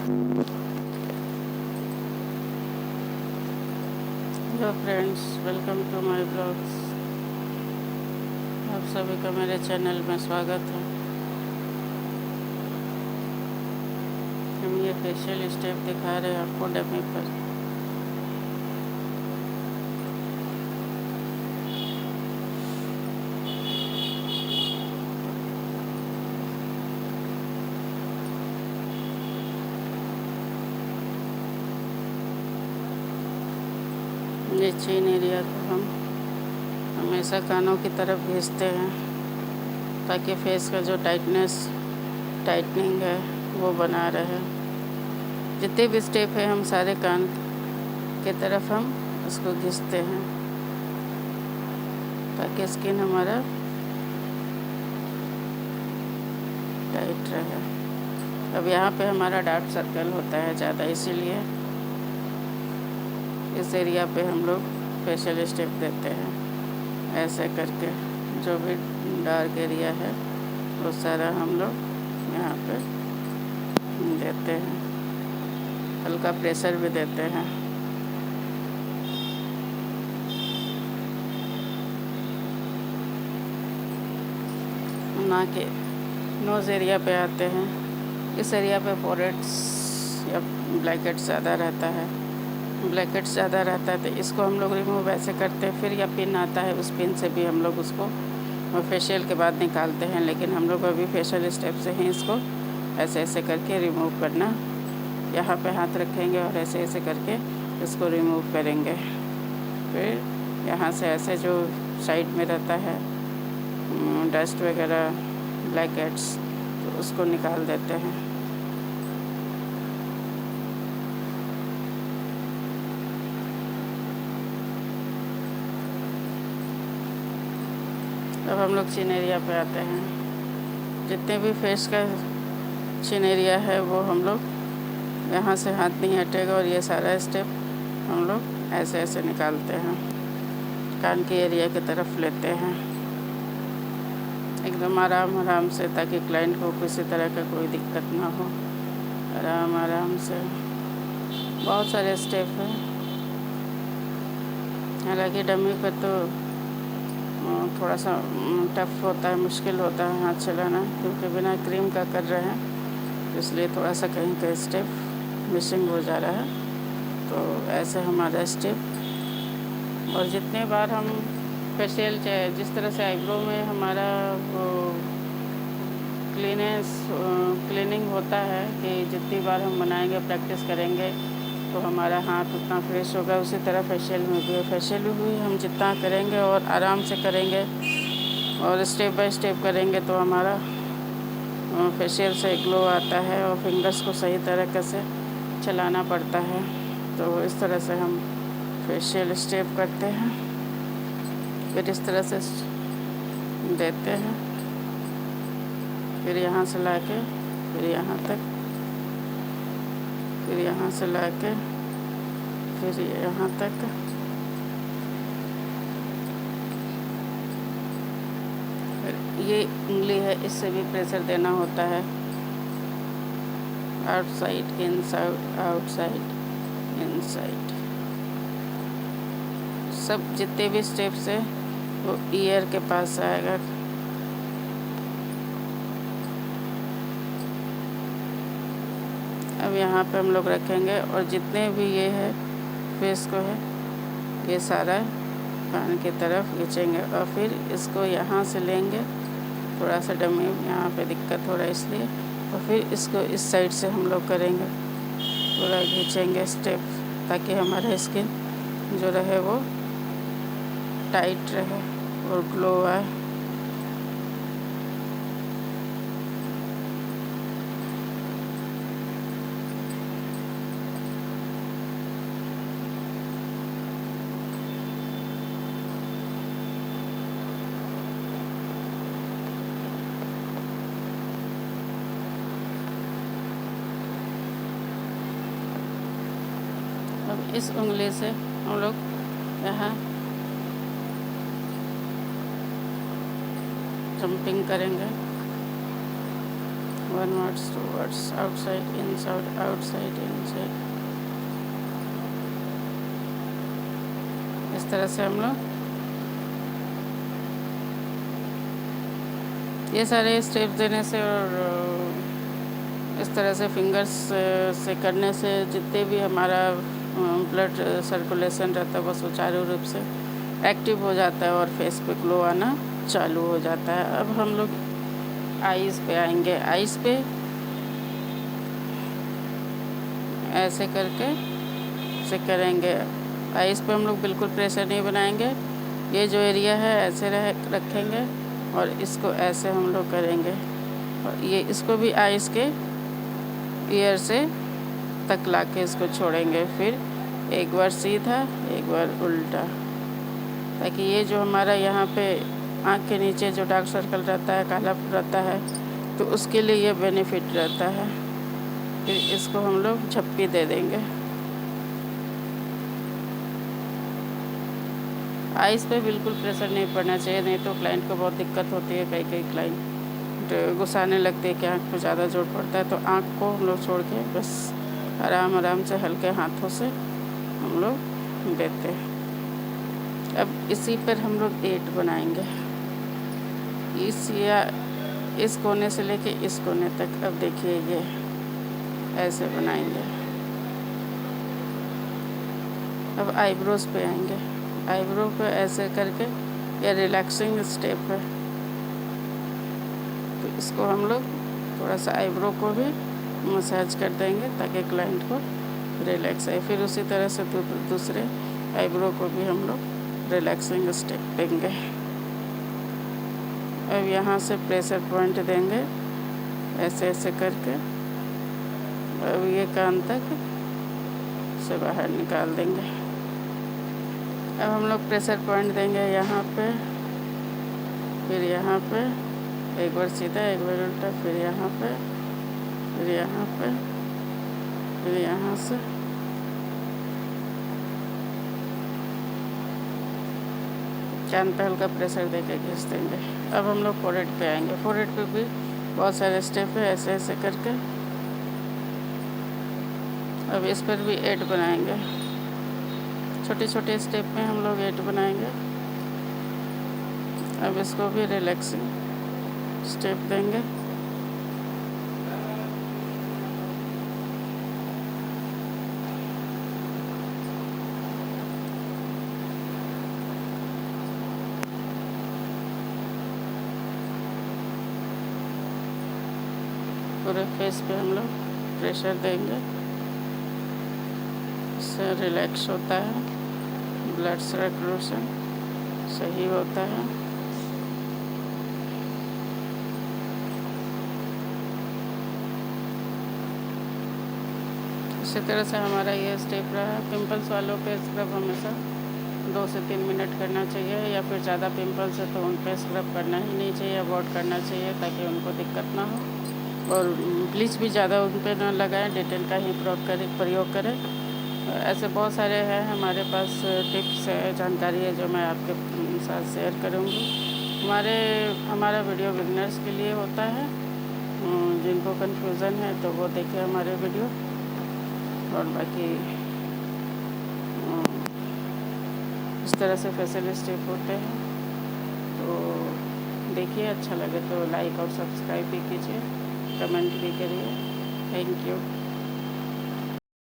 Hello friends, welcome to my blogs. आप सभी का मेरे चैनल में स्वागत है। हम ये फेशियल स्टेप दिखा रहे हैं आपको डमी पर। ये चीन एरिया को हम हमेशा कानों की तरफ भेजते हैं ताकि फेस का जो टाइटनिंग है वो बना रहे। जितने भी स्टेप है हम सारे कान की तरफ हम उसको घिसते हैं ताकि स्किन हमारा टाइट रहे। अब यहाँ पे हमारा डार्क सर्कल होता है ज़्यादा, इसीलिए इस एरिया पे हम लोग फेशियल स्टेप देते हैं। ऐसे करके जो भी डार्क एरिया है वो सारा हम लोग यहाँ पे देते हैं। हल्का प्रेशर भी देते हैं। ना के नोज़ एरिया पे आते हैं। इस एरिया पे फोरहेड्स या ब्लैकेट ज़्यादा रहता है। ब्लैकेट्स ज़्यादा रहता है तो इसको हम लोग रिमूव ऐसे करते हैं। फिर या पिन आता है, उस पिन से भी हम लोग उसको फेशियल के बाद निकालते हैं। लेकिन हम लोग अभी फेशियल स्टेप से ही इसको ऐसे ऐसे करके रिमूव करना। यहाँ पे हाथ रखेंगे और ऐसे ऐसे करके इसको रिमूव करेंगे। फिर यहाँ से ऐसे जो साइड में रहता है डस्ट वगैरह, ब्लैकेट्स, तो उसको निकाल देते हैं। अब हम लोग चिन एरिया पे आते हैं। जितने भी फेस का चिन एरिया है वो हम लोग यहाँ से हाथ नहीं हटेगा और ये सारा स्टेप हम लोग ऐसे ऐसे निकालते हैं। कान के एरिया की तरफ लेते हैं एकदम आराम आराम से, ताकि क्लाइंट को किसी तरह का कोई दिक्कत ना हो। आराम आराम से। बहुत सारे स्टेप हैं। हालांकि डमी पर तो थोड़ा सा टफ होता है, मुश्किल होता है हाथ चलाना, क्योंकि बिना क्रीम का कर रहे हैं, इसलिए थोड़ा सा कहीं का स्टेप मिसिंग हो जा रहा है। तो ऐसे हमारा स्टेप। और जितने बार हम फेशियल चाहे जिस तरह से आईब्रो में हमारा वो क्लीनिंग होता है कि जितनी बार हम बनाएंगे, प्रैक्टिस करेंगे तो हमारा हाथ उतना फ्रेश होगा, उसी तरह फेशियल में भी है। फेशियल भी हम जितना करेंगे और आराम से करेंगे और स्टेप बाय स्टेप करेंगे तो हमारा फेशियल से ग्लो आता है। और फिंगर्स को सही तरीके से चलाना पड़ता है। तो इस तरह से हम फेशियल स्टेप करते हैं। फिर इस तरह से देते हैं। फिर यहाँ से लाके फिर यहाँ तक, फिर यहाँ से लाके फिर यहाँ तक। ये उंगली है, इससे भी प्रेशर देना होता है। आउटसाइड इनसाइड, आउटसाइड इनसाइड, सब जितने भी स्टेप्स है वो ईयर के पास आएगा। अब यहाँ पे हम लोग रखेंगे और जितने भी ये है फेस को है ये सारा कान की तरफ खींचेंगे और फिर इसको यहाँ से लेंगे। थोड़ा सा डमी यहाँ पे दिक्कत हो रहा है इसलिए। और फिर इसको इस साइड से हम लोग करेंगे, पूरा खींचेंगे स्टेप, ताकि हमारा स्किन जो रहे वो टाइट रहे और ग्लो आए। अब इस उंगली से हम लोग यहाँ जंपिंग करेंगे 1 words 2 words outside inside outside inside, इस तरह से हम लोग ये सारे स्टेप्स देने से और इस तरह से फिंगर्स से करने से जितने भी हमारा ब्लड सर्कुलेशन रहता है वो सुचारू रूप से एक्टिव हो जाता है और फेस पे ग्लो आना चालू हो जाता है। अब हम लोग आईज़ पे आएंगे। आईज़ पे ऐसे करके से करेंगे। आईज़ पे हम लोग बिल्कुल प्रेशर नहीं बनाएंगे। ये जो एरिया है ऐसे रखेंगे और इसको ऐसे हम लोग करेंगे और ये इसको भी आईज़ के ईयर से तक ला के इसको छोड़ेंगे। फिर एक बार सीधा एक बार उल्टा, ताकि ये जो हमारा यहाँ पे आँख के नीचे जो डार्क सर्कल रहता है, काला रहता है, तो उसके लिए ये बेनिफिट रहता है। फिर इसको हम लोग झप्पी दे देंगे। आइस पे बिल्कुल प्रेशर नहीं पड़ना चाहिए, नहीं तो क्लाइंट को बहुत दिक्कत होती है। कई क्लाइंट गुस्साने लगते हैं कि आँख पे ज़्यादा जोर पड़ता है, तो आँख को हम लोग छोड़ के बस आराम से हल्के हाथों से हम लोग देते हैं। अब इसी पर हम लोग 8 बनाएंगे, इस कोने से लेके इस कोने तक। अब देखिए ये ऐसे बनाएंगे। अब आईब्रोज पे आएंगे। आईब्रो पे ऐसे करके ये रिलैक्सिंग स्टेप है, तो इसको हम लोग थोड़ा सा आईब्रो को भी मसाज कर देंगे ताकि क्लाइंट को रिलैक्स आए। फिर उसी तरह से दूसरे आईब्रो को भी हम लोग रिलैक्सिंग स्टेप देंगे। अब यहाँ से प्रेशर पॉइंट देंगे ऐसे करके। अब ये कान तक से बाहर निकाल देंगे। अब हम लोग प्रेशर पॉइंट देंगे यहाँ पे, फिर यहाँ पे एक बार सीधा एक बार उल्टा, फिर यहाँ पे, फिर यहाँ पे, फिर यहाँ से कान पे हल्का प्रेशर देके खींच देंगे। अब हम लोग फोरहेड पे आएंगे। फोरहेड पे भी बहुत सारे स्टेप है ऐसे करके। अब इस पर भी 8 बनाएंगे। छोटे स्टेप में हम लोग 8 बनाएंगे। अब इसको भी रिलैक्सिंग स्टेप देंगे। पूरे फेस पे हम लोग प्रेशर देंगे, इससे रिलैक्स होता है, ब्लड सर्कुलेशन सही होता है। इसी तरह से हमारा ये स्टेप रहा। पिंपल्स वालों पे स्क्रब हमेशा 2 से 3 मिनट करना चाहिए, या फिर ज़्यादा पिंपल्स है तो उन पे स्क्रब करना ही नहीं चाहिए, अवॉइड करना चाहिए ताकि उनको दिक्कत ना हो। और ब्लीच भी ज़्यादा उन पर ना लगाएं, डेटॉल का ही प्रयोग करें। ऐसे बहुत सारे हैं हमारे पास टिप्स है, जानकारी है जो मैं आपके साथ शेयर करूँगी। हमारा वीडियो बिगनर्स के लिए होता है। जिनको कन्फ्यूज़न है तो वो देखें हमारे वीडियो। और बाकी इस तरह से फेशियल स्टेप होते हैं, तो देखिए। अच्छा लगे तो लाइक और सब्सक्राइब भी कीजिए, कमेंट भी करिए। Thank you.